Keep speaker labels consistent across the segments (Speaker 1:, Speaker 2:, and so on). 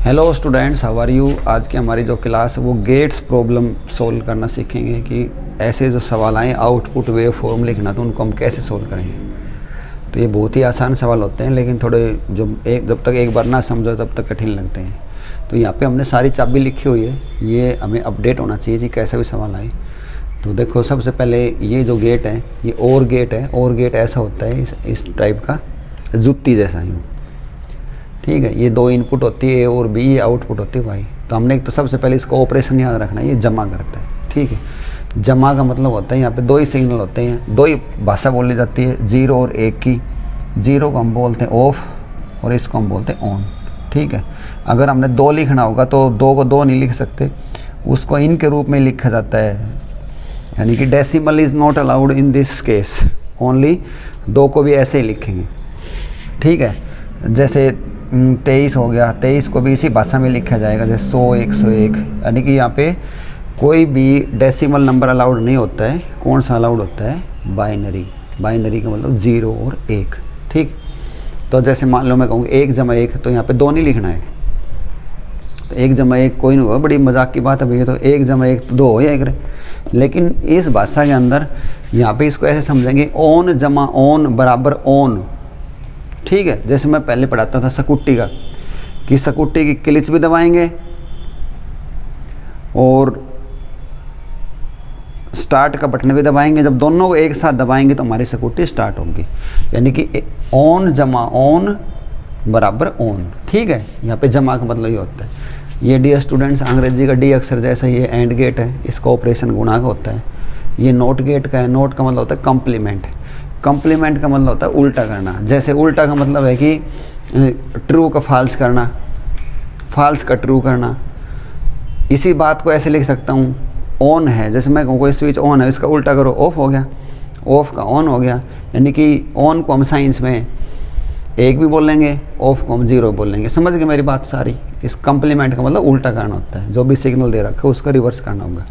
Speaker 1: Hello students, how are you. आज की हमारी जो क्लास है वो गेट्स प्रॉब्लम सोल्व करना सीखेंगे कि ऐसे जो सवाल आए आउटपुट वेव फॉर्म लिखना तो उनको हम कैसे सोल्व करेंगे। तो ये बहुत ही आसान सवाल होते हैं, लेकिन थोड़े जब तक एक बार ना समझो तब तक कठिन लगते हैं। तो यहाँ पे हमने सारी चाबी लिखी हुई है, ये हमें अपडेट होना चाहिए कि कैसा भी सवाल आए। तो देखो, सबसे पहले ये जो गेट है ये और गेट है। और गेट ऐसा होता है इस टाइप का, जुत्ती जैसा यूँ, ठीक है। ये दो इनपुट होती है ए और बी, ये आउटपुट होती है वाई। तो हमने तो सबसे पहले इसका ऑपरेशन याद रखना है, ये जमा करता है, ठीक है। जमा का मतलब होता है यहाँ पे दो ही सिग्नल होते हैं, दो ही भाषा बोली जाती है, 0 और 1 की। 0 को हम बोलते हैं ऑफ और इसको हम बोलते हैं ऑन, ठीक है। अगर हमने 2 लिखना होगा तो 2 को 2 नहीं लिख सकते, उसको इन के रूप में लिखा जाता है, यानी कि decimal is not allowed in this case, only 2 को भी ऐसे ही लिखेंगे, ठीक है। जैसे 23 हो गया, 23 को भी इसी भाषा में लिखा जाएगा, जैसे 100, 101, यानी कि यहाँ पे कोई भी डेसिमल नंबर अलाउड नहीं होता है। कौन सा अलाउड होता है? बाइनरी। बाइनरी का मतलब 0 और 1, ठीक। तो जैसे मान लो मैं कहूँ 1 जमा 1, तो यहाँ पे 2 नहीं लिखना है, तो 1 जमा 1 कोई नहीं होगा, बड़ी मजाक की बात है भैया। तो 1 जमा 1 तो 2 हो जाएगा। लेकिन इस भाषा के अंदर यहाँ पे इसको ऐसे समझेंगे, ऑन जमा ऑन बराबर ऑन, ठीक है। जैसे मैं पहले पढ़ाता था सकुट्टी का, कि सकुट्टी की क्लिच भी दबाएंगे और स्टार्ट का बटन भी दबाएंगे। जब दोनों को एक साथ दबाएंगे तो हमारी सकुट्टी स्टार्ट होगी, यानी कि ऑन जमा ऑन बराबर ऑन, ठीक है। यहाँ पे जमा का मतलब ये होता है। ये डियर स्टूडेंट्स, अंग्रेजी का डी अक्षर जैसा ये एंड गेट है, इसका ऑपरेशन गुणा का होता है। ये नोट गेट का है, नोट का मतलब होता है कम्प्लीमेंट। कम्प्लीमेंट का मतलब होता है उल्टा करना। जैसे उल्टा का मतलब है कि ट्रू का फॉल्स करना, फॉल्स का ट्रू करना। इसी बात को ऐसे लिख सकता हूँ, ऑन है, जैसे मैं कहूँ कोई स्विच ऑन है, इसका उल्टा करो ऑफ हो गया, ऑफ का ऑन हो गया। यानी कि ऑन को हम साइंस में 1 भी बोलेंगे, ऑफ को हम 0 बोलेंगे। समझ गए मेरी बात सारी। इस कम्प्लीमेंट का मतलब उल्टा करना होता है, जो भी सिग्नल दे रखा है उसका रिवर्स करना होगा।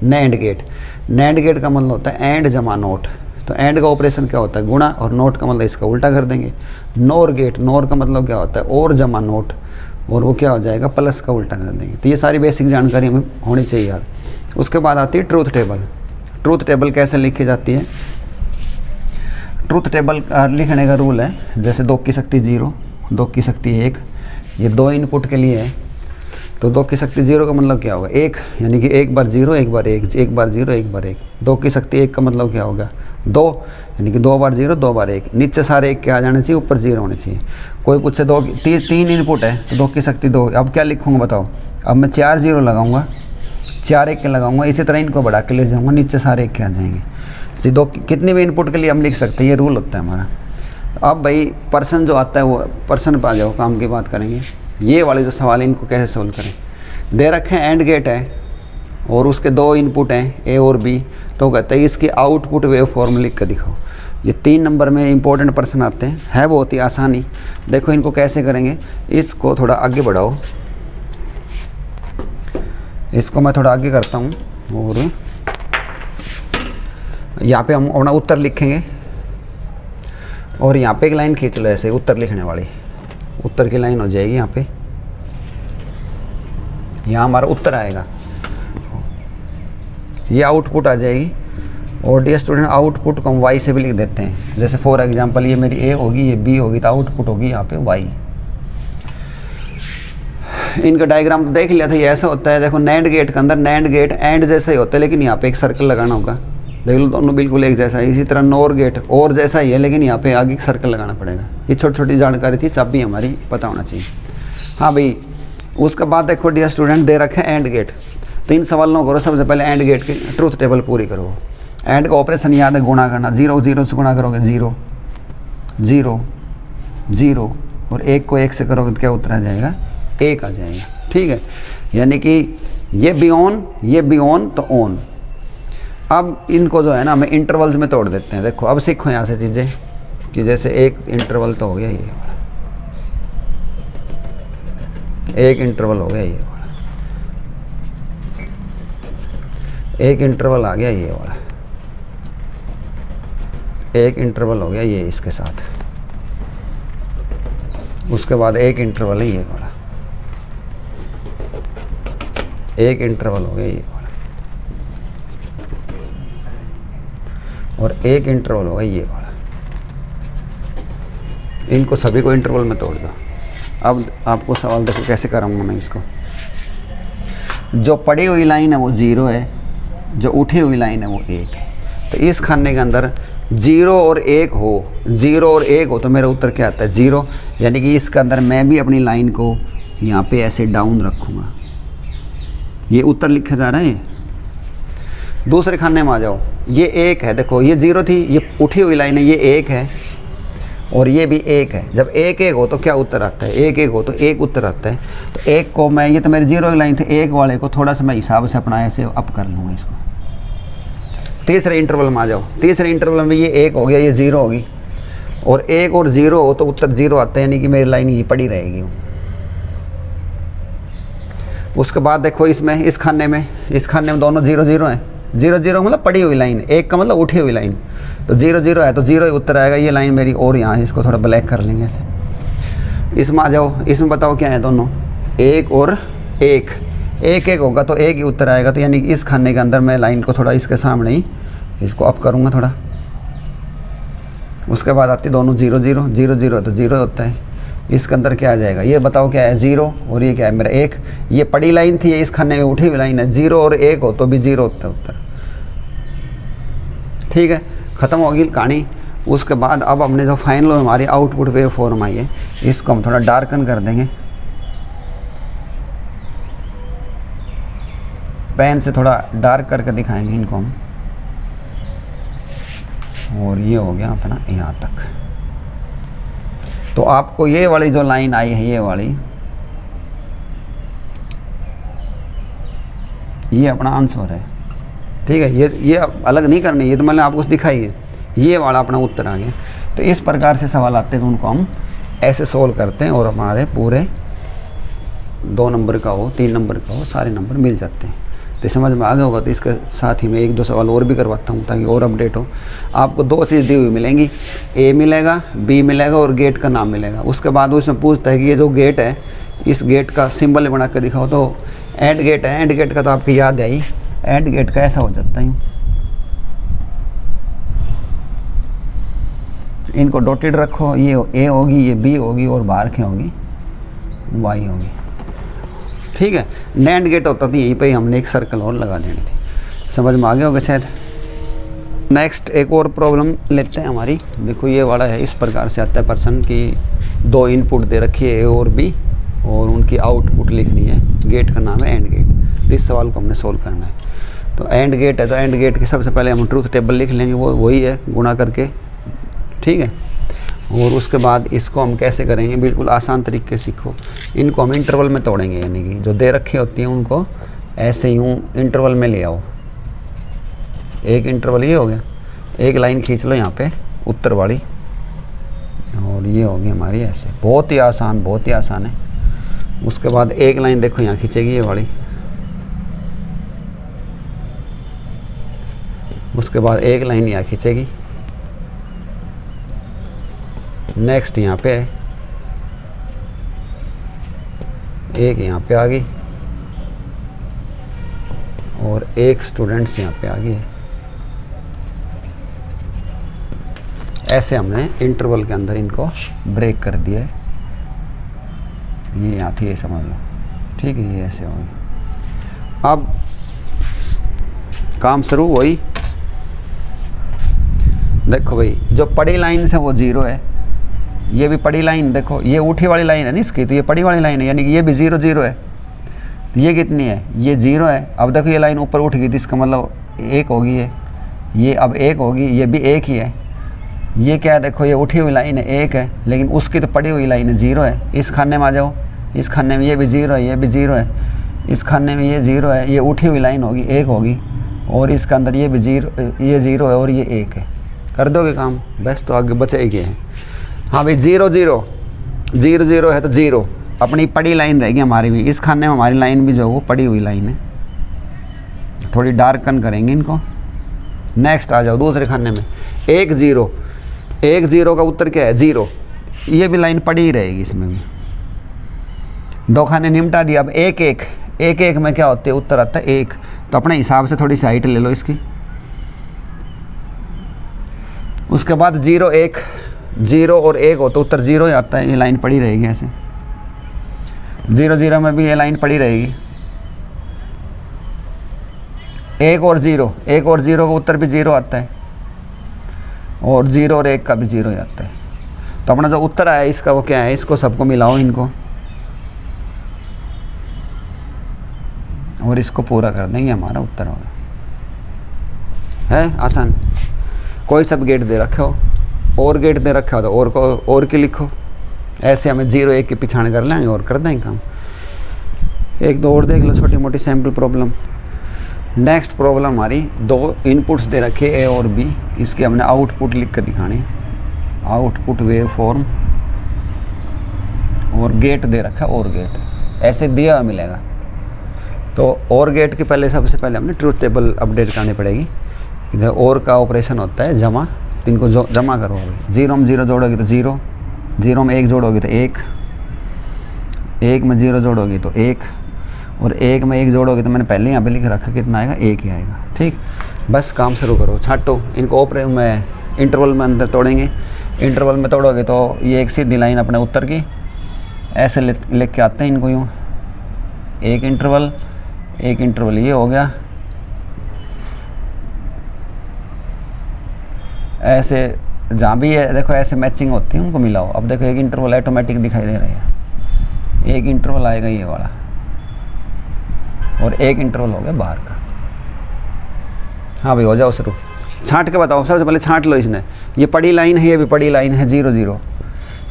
Speaker 1: नैंड गेट, नैंड गेट का मतलब होता है एंड जमा नोट। तो एंड का ऑपरेशन क्या होता है? गुणा, और नोट का मतलब इसका उल्टा कर देंगे। नोर गेट, नोर का मतलब क्या होता है? और जमा नोट, और वो क्या हो जाएगा? प्लस का उल्टा कर देंगे। तो ये सारी बेसिक जानकारी हमें होनी चाहिए यार। उसके बाद आती है ट्रूथ टेबल। ट्रूथ टेबल कैसे लिखी जाती है? ट्रूथ टेबल लिखने का रूल है, जैसे 2 की शक्ति 0, 2 की शक्ति 1, ये 2 इनपुट के लिए है। तो 2 की शक्ति 0 का मतलब क्या होगा? 1, यानी कि 1 बार 0, 1 बार 1, 1 बार 0, 1 बार 1। 2 की शक्ति 1 का मतलब क्या होगा? 2, यानी कि 2 बार 0, 2 बार 1। नीचे सारे 1 के आ जाने चाहिए, ऊपर 0 होने चाहिए। कोई पूछे 3 इनपुट है तो 2 की शक्ति 2, अब क्या लिखूँगा बताओ? अब मैं 4 0 लगाऊंगा, 4 1 के लगाऊंगा, इसी तरह इनको बढ़ा के ले जाऊँगा, नीचे सारे 1 के आ जाएंगे। जी, कितने भी इनपुट के लिए हम लिख सकते हैं, ये रूल होता है हमारा। अब भाई पर्सन जो आता है वो पर्सन पर आ जाओ, काम की बात करेंगे। ये वाले जो सवाल है इनको कैसे सोल्व करें? दे रखे हैं एंड गेट है और उसके 2 इनपुट हैं ए और बी, तो कहते हैं इसकी आउटपुट वेव फॉर्म लिख कर दिखाओ। ये 3 नंबर में इंपॉर्टेंट पर्सन आते हैं, है बहुत ही आसानी। देखो इनको कैसे करेंगे, इसको थोड़ा आगे बढ़ाओ, इसको मैं थोड़ा आगे करता हूँ, और यहाँ पे हम अपना उत्तर लिखेंगे, और यहाँ पे एक लाइन खींच लो ऐसे उत्तर लिखने वाली, उत्तर की लाइन हो जाएगी यहाँ पे। यहाँ हमारा उत्तर आएगा, ये आउटपुट आ जाएगी। और डियर स्टूडेंट, आउटपुट को हम वाई से भी लिख देते हैं। जैसे फॉर एग्जांपल ये मेरी ए होगी, ये बी होगी, तो आउटपुट होगी यहाँ पे वाई। इनका डायग्राम तो देख लिया था, ये ऐसा होता है। देखो नैंड गेट के अंदर, नैंड गेट एंड जैसा ही होता है, लेकिन यहाँ पे एक सर्कल लगाना होगा। देख लो दोनों बिल्कुल एक जैसा है। इसी तरह नोर गेट और जैसा ही है, लेकिन यहाँ पे आगे सर्कल लगाना पड़ेगा। ये छोटी छोटी जानकारी थी, चाबी हमारी पता होना चाहिए। हाँ भाई, उसके बाद देखो डियर स्टूडेंट, दे रखे एंड गेट। 3 सवालों करो, सबसे पहले एंड गेट की ट्रूथ टेबल पूरी करो। एंड का ऑपरेशन याद है, गुणा करना। 0 0 से गुणा करोगे 0 0 0, और 1 को 1 से करोगे तो क्या उत्तर आ जाएगा? 1 आ जाएगा, ठीक है। यानी कि ये भी ऑन, ये भी ऑन, तो ऑन। अब इनको जो है ना, हमें इंटरवल्स में तोड़ देते हैं। देखो अब सीखो यहाँ से चीज़ें, कि जैसे एक इंटरवल तो हो गया, ये एक इंटरवल हो गया, ये वाला एक इंटरवल आ गया, ये वाला एक इंटरवल हो गया ये इसके साथ। उसके बाद एक इंटरवल है ये वाला, एक इंटरवल हो गया ये वाला, और एक इंटरवल होगा ये वाला। इनको सभी को इंटरवल में तोड़ दो। अब आपको सवाल देखो कैसे कराऊंगा मैं इसको। जो पड़ी हुई लाइन है वो 0 है, जो उठी हुई लाइन है वो 1 है। तो इस खाने के अंदर 0 और 1 हो, 0 और 1 हो तो मेरा उत्तर क्या आता है 0। यानी कि इसके अंदर मैं भी अपनी लाइन को यहाँ पे ऐसे डाउन रखूँगा, ये उत्तर लिखा जा रहा है। दूसरे खाने में आ जाओ, ये 1 है, देखो ये 0 थी, ये उठी हुई लाइन है, ये 1 है और ये भी 1 है। जब 1 1 हो तो क्या उत्तर आता है, 1 1 हो तो 1 उत्तर आता है। तो 1 को मैं, ये तो मेरी 0 की लाइन थी, 1 वाले को थोड़ा सा मैं हिसाब से अपना ऐसे अप कर लूँगा इसको। तीसरे इंटरवल में आ जाओ, तीसरे इंटरवल में ये 1 हो गया, ये 0 होगी, और 1 और 0 हो तो उत्तर 0 आता है, यानी कि मेरी लाइन ये पड़ी रहेगी। उसके बाद देखो इसमें, इस खाने में दोनों 0 0 हैं। 0 0 मतलब पड़ी हुई लाइन, 1 का मतलब उठी हुई लाइन। तो 0 0 है तो 0 ही उत्तर आएगा। ये लाइन मेरी और यहाँ इसको थोड़ा ब्लैक कर लेंगे ऐसे। इसमें आ जाओ, इसमें बताओ क्या है दोनों, 1 और 1, 1 1 होगा तो 1 ही उत्तर आएगा। तो यानी कि इस खाने के अंदर मैं लाइन को थोड़ा इसके सामने ही इसको अप करूँगा थोड़ा। उसके बाद आती दोनों 0 0 0 0 तो 0 होता है। इसके अंदर क्या आ जाएगा, ये बताओ क्या है 0 और ये क्या है मेरा 1। ये पड़ी लाइन थी, ये इस खाने में उठी हुई लाइन है। 0 और 1 हो तो भी 0 होता है उत्तर। ठीक है, ख़त्म होगी कहानी। उसके बाद अब हमने जो फाइनल हमारी आउटपुट वेव फॉर्म आई है, इसको हम थोड़ा डार्कन कर देंगे, पेन से थोड़ा डार्क करके दिखाएंगे इनको हम। और ये हो गया अपना यहाँ तक। तो आपको ये वाली जो लाइन आई है, ये वाली, ये अपना आंसर है। ठीक है, ये अलग नहीं करनी, ये तो मैंने आपको दिखाई है, ये वाला अपना उत्तर आ गया। तो इस प्रकार से सवाल आते हैं तो उनको हम ऐसे सोल्व करते हैं और हमारे पूरे 2 नंबर का हो, 3 नंबर का हो, सारे नंबर मिल जाते हैं। तो समझ में आ गया होगा। तो इसके साथ ही मैं 1 2 सवाल और भी करवाता हूँ ताकि और अपडेट हो। आपको 2 चीज़ दी हुई मिलेंगी, ए मिलेगा, बी मिलेगा और गेट का नाम मिलेगा। उसके बाद उसमें पूछता है कि ये जो गेट है, इस गेट का सिंबल बना कर दिखाओ। तो एंड गेट है, एंड गेट का तो आपकी याद आई, एंड गेट का ऐसा हो जाता है। इनको डॉटेड रखो, ये ए होगी, ये बी होगी और बाहर क्या होगी, वाई होगी। ठीक है, नैंड गेट होता था, यहीं पे हमने एक सर्कल और लगा देनी थी। समझ में आ गया होगा शायद। नेक्स्ट एक और प्रॉब्लम लेते हैं हमारी। देखो ये वाला है, इस प्रकार से आता है प्रश्न की 2 इनपुट दे रखी है ए और बी, और उनकी आउटपुट लिखनी है। गेट का नाम है एंड गेट। इस सवाल को हमने सोल्व करना है। तो एंड गेट है तो एंड गेट की सबसे पहले हम ट्रूथ टेबल लिख लेंगे, वो वही है गुणा करके। ठीक है, और उसके बाद इसको हम कैसे करेंगे, बिल्कुल आसान तरीके सीखो। इनको हम इंटरवल में तोड़ेंगे, यानी कि जो दे रखी होती हैं उनको ऐसे यूँ इंटरवल में ले आओ। एक इंटरवल ये हो गया, एक लाइन खींच लो यहाँ पे उत्तर वाली, और ये होगी हमारी ऐसे। बहुत ही आसान, बहुत ही आसान है। उसके बाद एक लाइन देखो यहाँ खींचेगी ये वाली, उसके बाद एक लाइन यहाँ खींचेगी। नेक्स्ट यहाँ पे है, एक यहाँ पे आ गई और एक स्टूडेंट्स यहाँ पे आ गई है। ऐसे हमने इंटरवल के अंदर इनको ब्रेक कर दिया है। ये यहाँ थी, ये समझ लो। ठीक है, ये ऐसे होगी। अब काम शुरू वही। देखो भाई, जो पड़ी लाइन से वो 0 है, ये भी पड़ी लाइन, देखो ये उठी वाली लाइन है ना इसकी, तो ये पड़ी वाली लाइन है, यानी कि ये भी 0 0 है। तो ये कितनी है, ये 0 है। अब देखो ये लाइन ऊपर उठ गई थी, इसका मतलब 1 होगी ये अब 1 होगी, ये भी 1 ही है। ये क्या है, देखो ये उठी हुई लाइन है 1 है, लेकिन उसकी तो पड़ी हुई लाइन है 0 है। इस खाने में आ जाओ, इस खाने में ये भी 0 है, ये भी 0 है। इस खाने में ये 0 है, ये उठी हुई लाइन होगी 1 होगी, और इसके अंदर ये भी 0, ये 0 है और ये 1 है। कर दोगे काम, बस तो आगे बचे ही है। हाँ भाई 0 0 0 0 है तो 0 अपनी पड़ी लाइन रहेगी हमारी भी। इस खाने में हमारी लाइन भी जो है वो पड़ी हुई लाइन है। थोड़ी डार्कन करेंगे इनको। नेक्स्ट आ जाओ दूसरे खाने में, 1 0 1 0 का उत्तर क्या है 0। ये भी लाइन पड़ी ही रहेगी इसमें भी। 2 खाने निपटा दिया। अब 1 1 एक एक में क्या होती है, उत्तर आता है 1। तो अपने हिसाब से थोड़ी सी हाइट ले लो इसकी। उसके बाद 0 1, 0 और 1 हो तो उत्तर 0 ही आता है। ये लाइन पड़ी रहेगी ऐसे, 0 0 में भी ये लाइन पड़ी रहेगी। 1 और 0, 1 और 0 का उत्तर भी 0 आता है, और 0 और 1 का भी 0 ही आता है। तो अपना जो उत्तर आया इसका वो क्या है, इसको सबको मिलाओ इनको, और इसको पूरा कर देंगे, हमारा उत्तर होगा। है आसान। कोई सब गेट दे रखे हो, और गेट दे रखा हो तो और को और की लिखो। ऐसे हमें 0 1 के पिछाड़ कर लेंगे और कर देंगे काम। एक दो और देख लो छोटी मोटी सैम्पल प्रॉब्लम। नेक्स्ट प्रॉब्लम हमारी 2 इनपुट्स दे रखे ए और बी, इसके हमने आउटपुट लिख कर दिखाने। आउटपुट वेव फॉर्म, और गेट दे रखा और गेट ऐसे दिया हुआ मिलेगा। तो और गेट के पहले सबसे पहले हमने ट्रूथ टेबल अपडेट करनी पड़ेगी। इधर और का ऑपरेशन होता है जमा, तो इनको जमा करोगे। 0 में 0 जोड़ोगे तो 0, 0 में 1 जोड़ोगे तो 1, 1 में 0 जोड़ोगे तो 1, और 1 में 1 जोड़ोगे तो मैंने पहले यहाँ पे लिख रखा कितना आएगा, 1 ही आएगा। ठीक, बस काम शुरू करो, छाटो इनको। ऑपरेशन में इंटरवल में अंदर तोड़ेंगे। इंटरवल में तोड़ोगे तो ये एक सीधी लाइन अपने उत्तर की ऐसे लिख के आते हैं इनको यूँ, एक इंटरवल ये हो गया। ऐसे जहाँ भी है देखो ऐसे मैचिंग होती है, उनको मिलाओ। अब देखो एक इंटरवल ऑटोमेटिक दिखाई दे रहा है, एक इंटरवल आएगा ये वाला, और एक इंटरवल हो गया बाहर का। हाँ भाई हो जाओ शुरू। छांट के बताओ, सबसे पहले छांट लो इसने। ये पड़ी लाइन है, ये भी पड़ी लाइन है 0 0,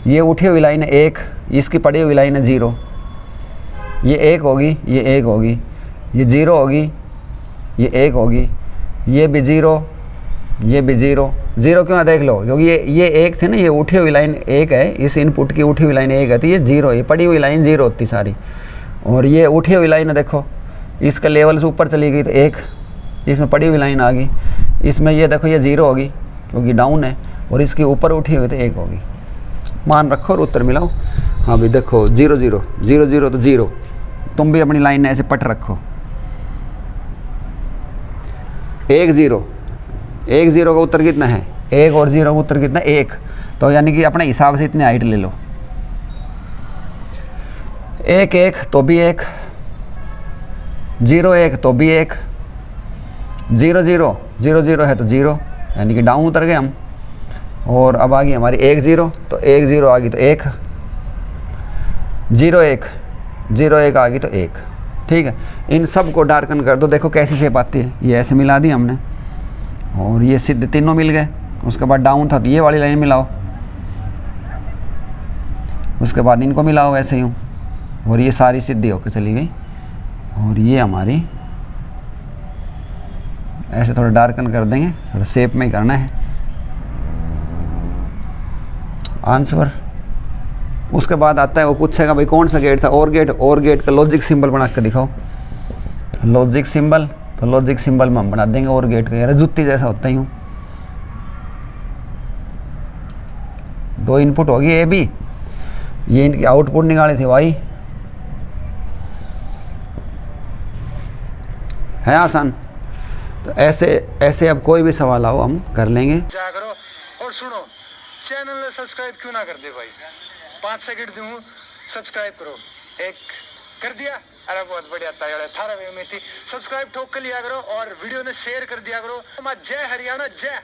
Speaker 1: ये उठी हुई लाइन है 1, इसकी पड़ी हुई लाइन है 0, ये 1 होगी, ये 1 होगी, ये 0 होगी, ये 1 होगी, ये भी 0, ये भी 0 0 क्यों है देख लो, क्योंकि ये 1 थे ना, ये उठी हुई लाइन 1 है, इस इनपुट की उठी हुई लाइन 1 है, तो ये 0, ये पड़ी हुई लाइन 0 होती सारी। और ये उठी हुई लाइन है देखो, इसका लेवल से ऊपर चली गई तो 1, इसमें पड़ी हुई लाइन आ गई, इसमें ये देखो ये 0 होगी क्योंकि डाउन है, और इसके ऊपर उठी हुई तो 1 होगी। मान रखो और उत्तर मिलाओ। हाँ भाई देखो 0 0 0 0 तो 0, तुम भी अपनी लाइन ऐसे पट रखो। 1 0, 1 0 का उत्तर कितना है, 1 और 0 का उत्तर कितना है 1, तो यानी कि अपने हिसाब से इतने हाइट ले लो। 1 1 तो भी 1, 0 1 तो भी 1, 0 0 0 0 है तो 0, यानी कि डाउन उतर गए हम। और अब आ गई हमारी 1 0, तो 1 0 आ गई तो 1, 0 1 0 1 आ गई तो 1। ठीक है, इन सब को डार्कन कर दो, देखो कैसी शेप आती है। ये ऐसे मिला दी हमने, और ये सीधे तीनों मिल गए। उसके बाद डाउन था तो ये वाली लाइन मिलाओ, उसके बाद इनको मिलाओ ऐसे यूँ, और ये सारी सीधी होकर चली गई। और ये हमारी ऐसे थोड़ा डार्कन कर देंगे, थोड़ा शेप में ही करना है आंसर। उसके बाद आता है वो पूछेगा भाई कौन सा गेट था, और गेट का लॉजिक सिंबल बना के दिखाओ। लॉजिक सिंबल, तो लॉजिक सिंबल में हम बना देंगे और गेट का, यार जुत्ती जैसा होता ही हूँ। 2 इनपुट होगी ए बी, ये इनकी आउटपुट निकाले थे वाई। है आसान। तो ऐसे अब कोई भी सवाल आओ हम कर लेंगे।
Speaker 2: जा करो और सुनो, चैनल ने सब्सक्राइब क्यों ना कर दे भाई, 5 सेकंड दूं, सब्सक्राइब करो। एक कर दिया, अरे बहुत बढ़िया थारा वे में थी। सब्सक्राइब ठोक कर लिया करो और वीडियो ने शेयर कर दिया करो। जय हरियाणा जय।